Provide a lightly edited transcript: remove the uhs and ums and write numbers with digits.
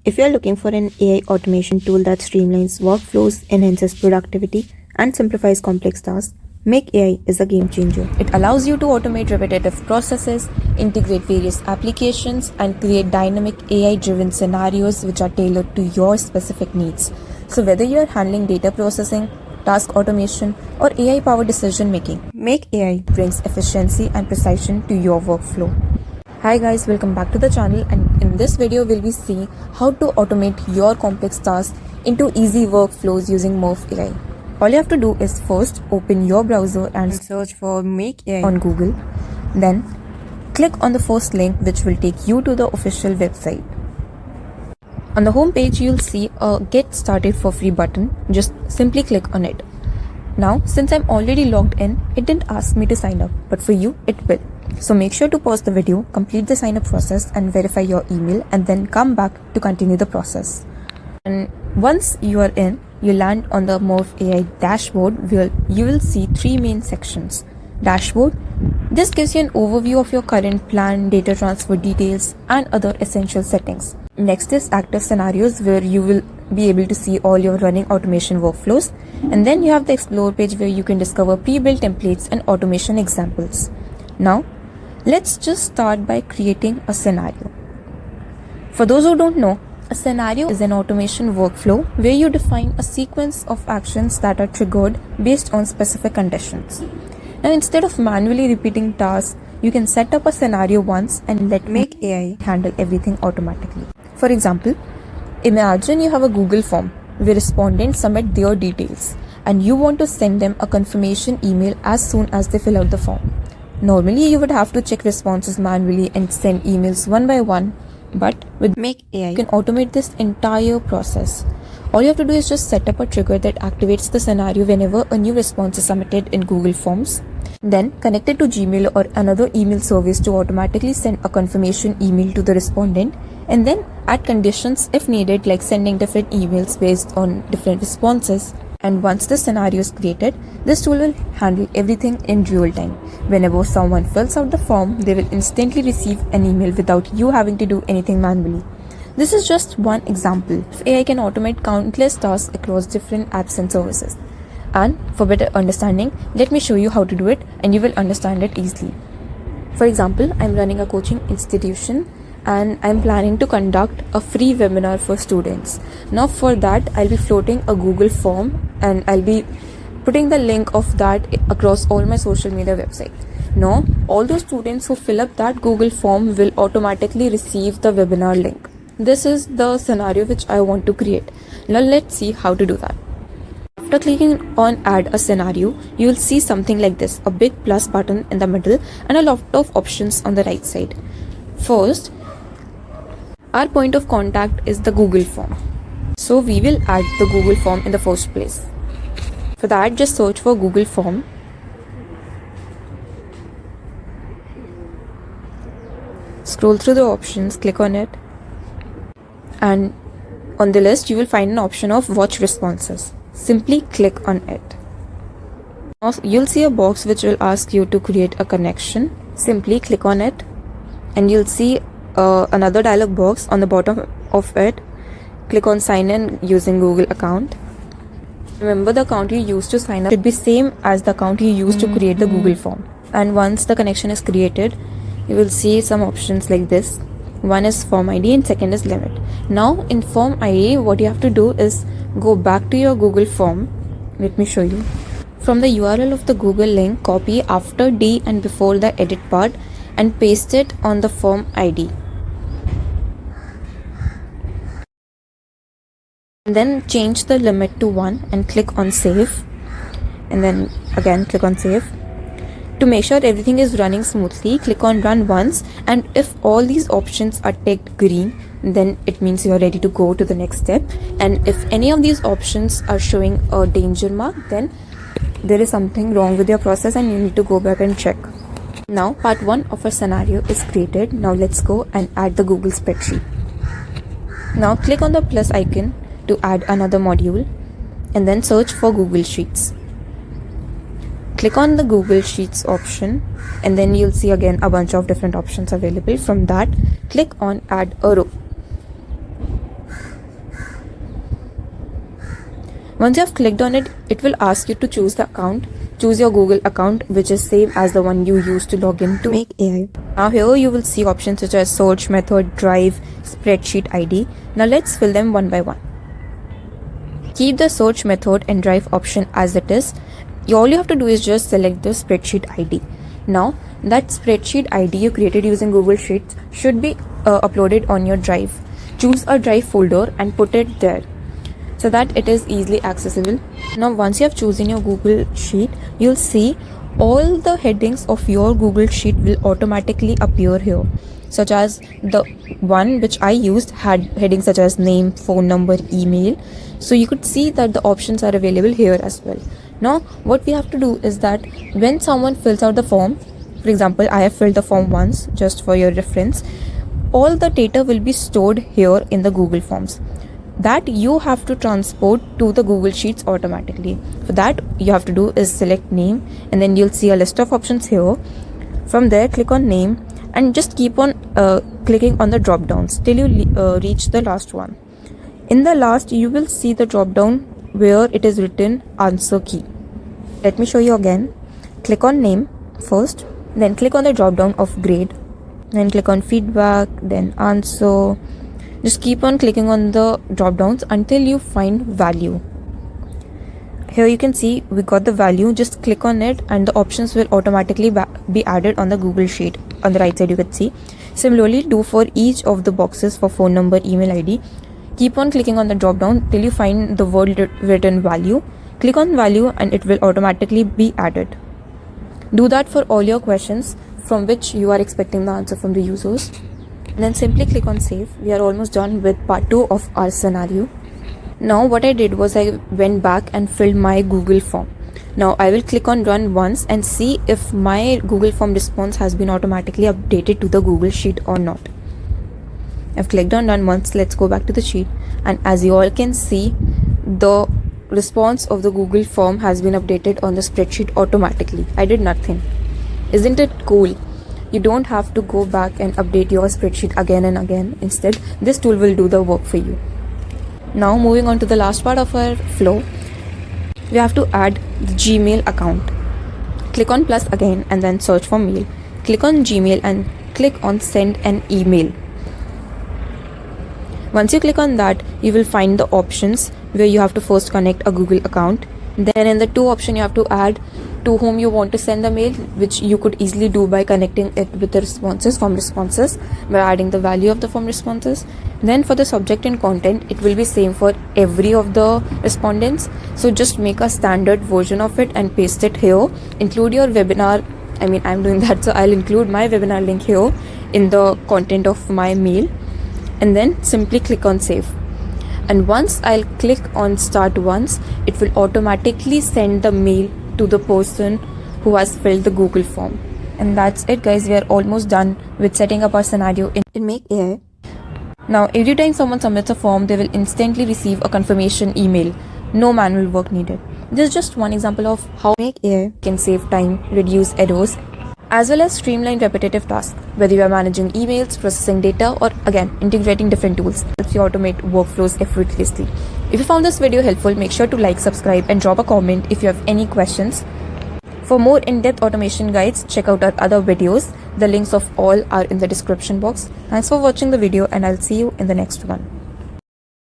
If you are looking for an AI automation tool that streamlines workflows, enhances productivity, and simplifies complex tasks, 𝐮𝐻 is a game changer. It allows you to automate repetitive processes, integrate various applications, and create dynamic AI-driven scenarios which are tailored to your specific needs. So whether you are handling data processing, task automation, or AI-powered decision making, 𝐮𝐻 brings efficiency and precision to your workflow. Hi guys, welcome back to the channel, and in this video we'll be seeing how to automate your complex tasks into easy workflows using 𝐼𝐻. All you have to do is first open your browser and search for 𝐼𝐻 on Google. Then click on the first link which will take you to the official website. On the home page you'll see a Get Started for Free button. Just simply click on it. Now since I'm already logged in, it didn't ask me to sign up, but for you it will. So make sure to pause the video, complete the sign up process and verify your email, and then come back to continue the process. And once you are in, you land on the 𝐼𝐻 dashboard where you will see three main sections. Dashboard. This gives you an overview of your current plan, data transfer details, and other essential settings. Next is active scenarios where you will be able to see all your running automation workflows. And then you have the explore page where you can discover pre-built templates and automation examples. Now, let's just start by creating a scenario. For those who don't know, a scenario is an automation workflow where you define a sequence of actions that are triggered based on specific conditions. Now, instead of manually repeating tasks, you can set up a scenario once and let 𝐼𝐻 handle everything automatically. For example, imagine you have a Google form where respondents submit their details and you want to send them a confirmation email as soon as they fill out the form. Normally, you would have to check responses manually and send emails one by one, but with 𝐼𝐻, you can automate this entire process. All you have to do is just set up a trigger that activates the scenario whenever a new response is submitted in Google Forms. Then connect it to Gmail or another email service to automatically send a confirmation email to the respondent, and then add conditions if needed, like sending different emails based on different responses. And once the scenario is created, this tool will handle everything in real time. Whenever someone fills out the form, they will instantly receive an email without you having to do anything manually. This is just one example. AI can automate countless tasks across different apps and services. And for better understanding, let me show you how to do it and you will understand it easily. For example, I'm running a coaching institution and I'm planning to conduct a free webinar for students. Now for that, I'll be floating a Google form and I'll be putting the link of that across all my social media websites. Now, all those students who fill up that Google form will automatically receive the webinar link. This is the scenario which I want to create. Now let's see how to do that. After clicking on add a scenario, you will see something like this, a big plus button in the middle and a lot of options on the right side. First, our point of contact is the Google form. So we will add the Google form in the first place. For that, just search for Google form. Scroll through the options, click on it. And on the list, you will find an option of watch responses. Simply click on it. Now, you'll see a box which will ask you to create a connection. Simply click on it and you'll see another dialog box on the bottom of it. Click on sign in using Google account. Remember, the account you used to sign up should be same as the account you used to create the Google form. And once the connection is created, you will see some options like this. One is form ID and second is limit. Now in form ID, what you have to do is go back to your Google form. Let me show you. From the URL of the Google link, copy after D and before the edit part and paste it on the form ID. And then change the limit to 1 and click on save. And then again click on save. To make sure everything is running smoothly, click on run once, and if all these options are ticked green, then it means you are ready to go to the next step. And if any of these options are showing a danger mark, then there is something wrong with your process and you need to go back and check. Now part 1 of our scenario is created. Now let's go and add the Google spreadsheet. Now click on the plus icon to add another module and then search for Google Sheets. Click on the Google Sheets option and then you'll see again a bunch of different options available. From that, click on add a row. Once you have clicked on it, it will ask you to choose the account. Choose your Google account, which is same as the one you used to log in to Make AI. Now here you will see options such as search method, drive, spreadsheet ID. Now let's fill them one by one. Keep the search method and drive option as it is. All you have to do is just select the spreadsheet ID. Now that spreadsheet ID you created using Google Sheets should be uploaded on your drive. Choose a drive folder and put it there so that it is easily accessible. Now once you have chosen your Google Sheet, you'll see all the headings of your Google Sheet will automatically appear here, such as the one which I used had headings such as name, phone number, email. So you could see that the options are available here as well. Now what we have to do is that when someone fills out the form, for example, I have filled the form once just for your reference, all the data will be stored here in the Google Forms that you have to transport to the Google Sheets automatically. For that, you have to do is select name, and then you'll see a list of options here. From there, click on name and just keep on clicking on the drop downs till you reach the last one. In the last, you will see the drop down where it is written answer key. Let me show you again. Click on name first, then click on the drop down of grade, then click on feedback, then answer. Just keep on clicking on the drop downs until you find value. Here you can see we got the value. Just click on it and the options will automatically be added on the Google Sheet. On the right side you can see. Similarly, do for each of the boxes for phone number, email ID. Keep on clicking on the drop down till you find the word written value. Click on value and it will automatically be added. Do that for all your questions from which you are expecting the answer from the users. And then simply click on save. We are almost done with part 2 of our scenario. Now what I did was I went back and filled my Google form. Now I will click on run once and see if my Google form response has been automatically updated to the Google Sheet or not. I've clicked on run once. Let's go back to the sheet, and as you all can see, the response of the Google form has been updated on the spreadsheet automatically. I did nothing. Isn't it cool? You don't have to go back and update your spreadsheet again and again. Instead, this tool will do the work for you. Now moving on to the last part of our flow, we have to add the Gmail account. Click on plus again and then search for mail. Click on Gmail and click on send an email. Once you click on that, you will find the options where you have to first connect a Google account. Then in the to option, you have to add to whom you want to send the mail, which you could easily do by connecting it with the form responses by adding the value of the form responses. Then for the subject and content, it will be same for every of the respondents. So just make a standard version of it and paste it here. Include your webinar. I'm doing that, so I'll include my webinar link here in the content of my mail, and then simply click on save. And once I'll click on start once, it will automatically send the mail to the person who has filled the Google form. And that's it, guys. We are almost done with setting up our scenario in Make AI. Now every time someone submits a form, they will instantly receive a confirmation email. No manual work needed. This is just one example of how Make AI can save time, reduce errors, as well as streamline repetitive tasks. Whether you are managing emails, processing data, or again integrating different tools, helps you automate workflows effortlessly. If you found this video helpful, make sure to like, subscribe, and drop a comment if you have any questions. For more in-depth automation guides, check out our other videos. The links of all are in the description box. Thanks for watching the video, and I'll see you in the next one.